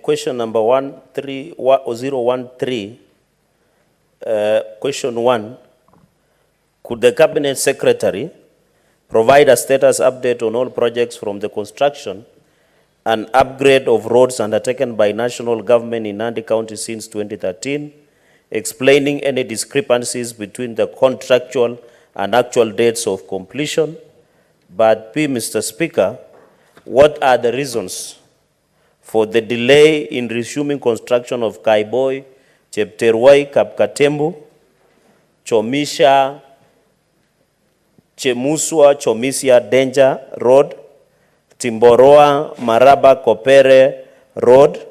Question number 013. Question 1. Could the Cabinet Secretary provide a status update on all projects from the construction and upgrade of roads undertaken by national government in Nandi County since 2013, explaining any discrepancies between the contractual and actual dates of completion? But B, Mr. Speaker, what are the reasons for the delay in resuming construction of Kaiboi, Chepterwai, Kapkatembu, Chomisha, Chemuswa, Chomisia, Danger Road, Timboroa, Maraba, Kopere Road,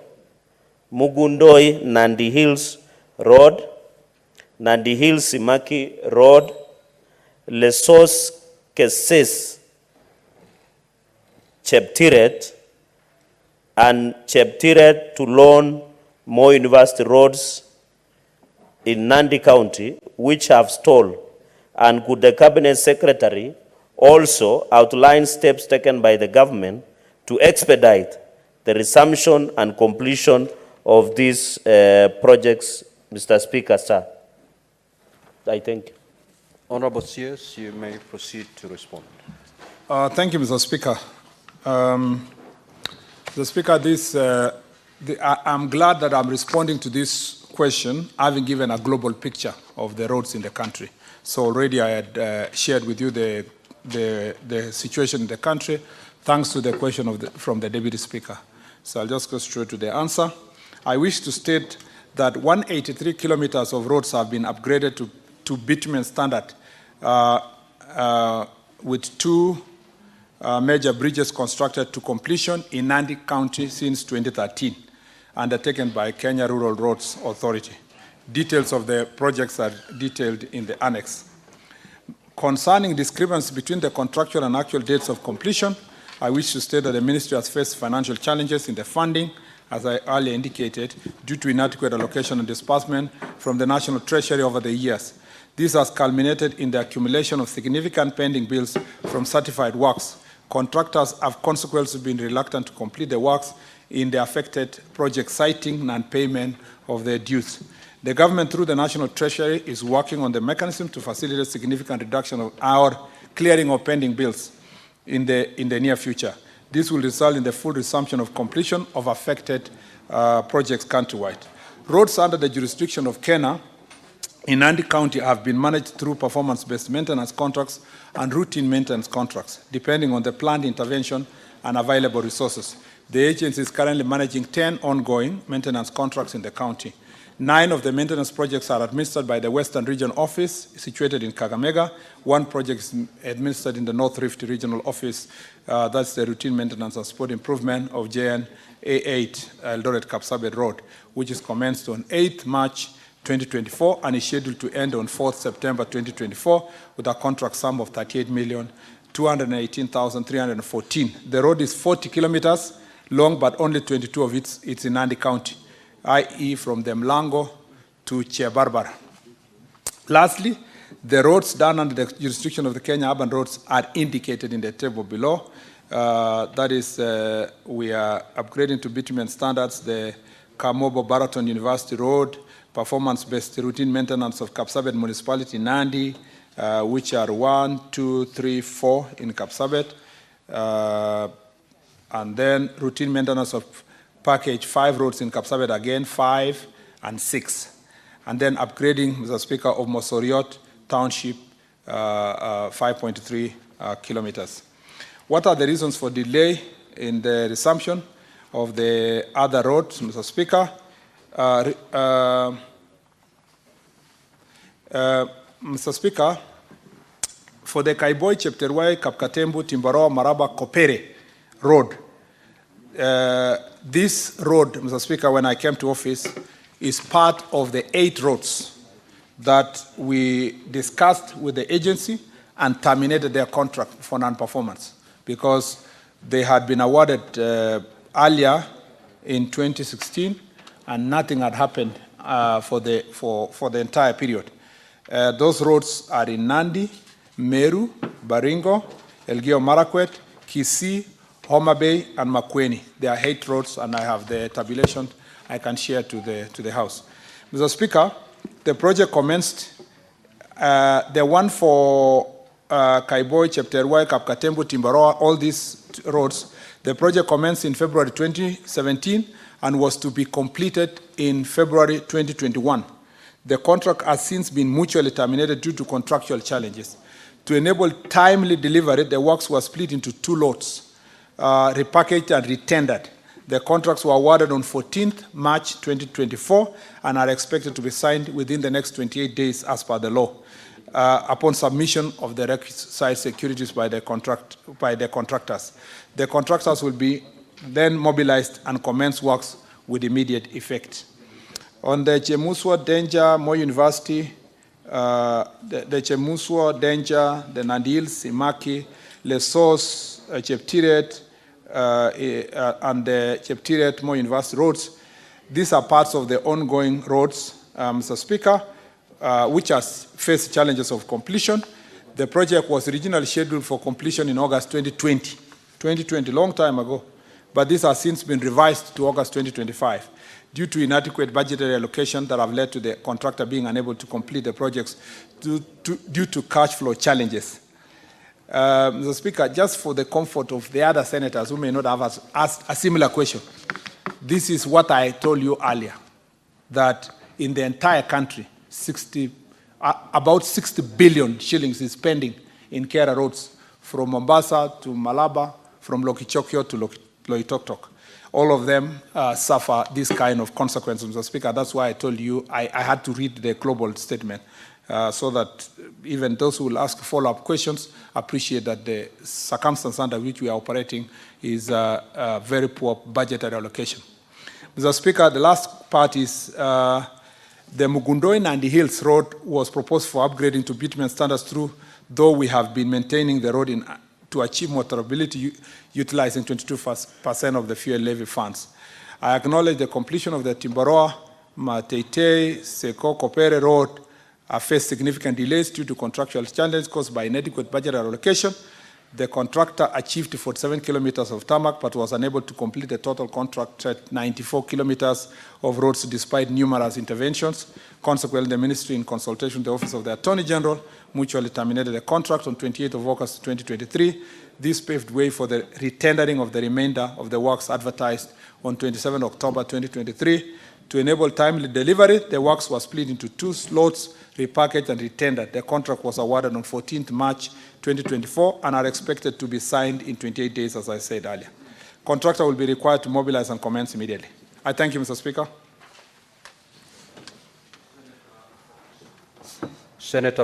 Mugundoi, Nandi Hills Road, Nandi Hills, Simaki Road, Lesos, Keses, Cheptiret, and Cheptiret to Lone Moi University roads in Nandi County, which have stalled? And could the Cabinet Secretary also outline steps taken by the government to expedite the resumption and completion of these projects, Mr. Speaker, sir? I thank you. Honorable CS, you may proceed to respond. Thank you, Mr. Speaker. Mr. Speaker, I'm glad that I'm responding to this question, having given a global picture of the roads in the country. So already I had shared with you the situation in the country, thanks to the question from the Deputy Speaker. So I'll just go straight to the answer. I wish to state that 183 kilometers of roads have been upgraded to bitumen standard, with 2 major bridges constructed to completion in Nandi County since 2013, undertaken by Kenya Rural Roads Authority. Details of the projects are detailed in the annex. Concerning discrepancy between the contractual and actual dates of completion, I wish to state that the ministry has faced financial challenges in the funding, as I earlier indicated, due to inadequate allocation and disbursement from the National Treasury over the years. This has culminated in the accumulation of significant pending bills from certified works. Contractors have consequently been reluctant to complete the works in the affected project, citing non-payment of their dues. The government, through the National Treasury, is working on the mechanism to facilitate significant reduction of our clearing of pending bills in the near future. This will result in the full resumption of completion of affected projects countrywide. Roads under the jurisdiction of Kenya in Nandi County have been managed through performance-based maintenance contracts and routine maintenance contracts, depending on the planned intervention and available resources. The agency is currently managing 10 ongoing maintenance contracts in the county. 9 of the maintenance projects are administered by the Western Region Office, situated in Kakamega. 1 project is administered in the North Rift Regional Office. That's the routine maintenance and sport improvement of JN A8 Eldoret Kapsabet Road, which is commenced on 8th March 2024 and is scheduled to end on 4th September 2024 with a contract sum of 38,218,314. The road is 40 kilometers long, but only 22 of it's in Nandi County, i.e. from the Mlango to Chebarbara. Lastly, the roads done under the jurisdiction of the Kenya Urban Roads are indicated in the table below. That is, we are upgrading to bitumen standards the Kamobo Baraton University Road, performance-based routine maintenance of Kapsabet Municipality, Nandi, which are 1, 2, 3, 4 in Kapsabet, and then routine maintenance of package 5 roads in Kapsabet, again 5 and 6. And then upgrading, Mr. Speaker, of Mosoriot Township, 5.3 kilometers. What are the reasons for delay in the resumption of the other roads, Mr. Speaker? Mr. Speaker, for the Kaiboi, Chepterwai, Kapkatembu, Timboroa, Maraba, Kopere Road, this road, Mr. Speaker, when I came to office, is part of the 8 roads that we discussed with the agency and terminated their contract for non-performance because they had been awarded earlier in 2016 and nothing had happened for the entire period. Those roads are in Nandi, Meru, Baringo, Elgeyo Marakwet, Kisii, Homa Bay and Makueni. They are 8 roads, and I have the tabulation I can share to the House. Mr. Speaker, the project commenced, the one for Kaiboi, Chepterwai, Kapkatembu, Timbaroa, all these roads, the project commenced in February 2017 and was to be completed in February 2021. The contract has since been mutually terminated due to contractual challenges. To enable timely delivery, the works were split into 2 lots, repackaged and retendered. The contracts were awarded on 14th March 2024 and are expected to be signed within the next 28 days as per the law, upon submission of the requisite securities by the contractors. The contractors will be then mobilized and commence works with immediate effect. On the Chemuswa, Danger, Moi University, the Chemuswa, Danger, the Nandil, Simaki, Lesos, Cheptiret, and the Cheptiret, Moi University roads. These are parts of the ongoing roads, Mr. Speaker, which has faced challenges of completion. The project was originally scheduled for completion in August 2020, long time ago, but this has since been revised to August 2025 due to inadequate budgetary allocation that have led to the contractor being unable to complete the projects due to cash flow challenges. Mr. Speaker, just for the comfort of the other senators who may not have asked a similar question, this is what I told you earlier, that in the entire country, about 60 billion shillings is spending in Kera roads, from Mombasa to Malaba, from Lokichokio to Loitoktok. All of them suffer this kind of consequences, Mr. Speaker. That's why I told you I had to read the global statement so that even those who will ask follow-up questions appreciate that the circumstance under which we are operating is a very poor budgetary allocation. Mr. Speaker, the last part is the Mugundoi Nandi Hills Road was proposed for upgrading to bitumen standards through, though we have been maintaining the road to achieve motorability utilizing 22% of the fuel levy funds. I acknowledge the completion of the Timbaroa, Mateitei, Seko, Kopere Road have faced significant delays due to contractual challenges caused by inadequate budget allocation. The contractor achieved 47 kilometers of tarmac, but was unable to complete the total contract at 94 kilometers of roads despite numerous interventions. Consequently, the Ministry, in consultation with the Office of the Attorney General, mutually terminated the contract on 28th of August 2023. This paved way for the retendering of the remainder of the works advertised on 27 October 2023. To enable timely delivery, the works were split into 2 lots, repackaged and retendered. The contract was awarded on 14th March 2024 and are expected to be signed in 28 days, as I said earlier. Contractor will be required to mobilize and commence immediately. I thank you, Mr. Speaker. Senator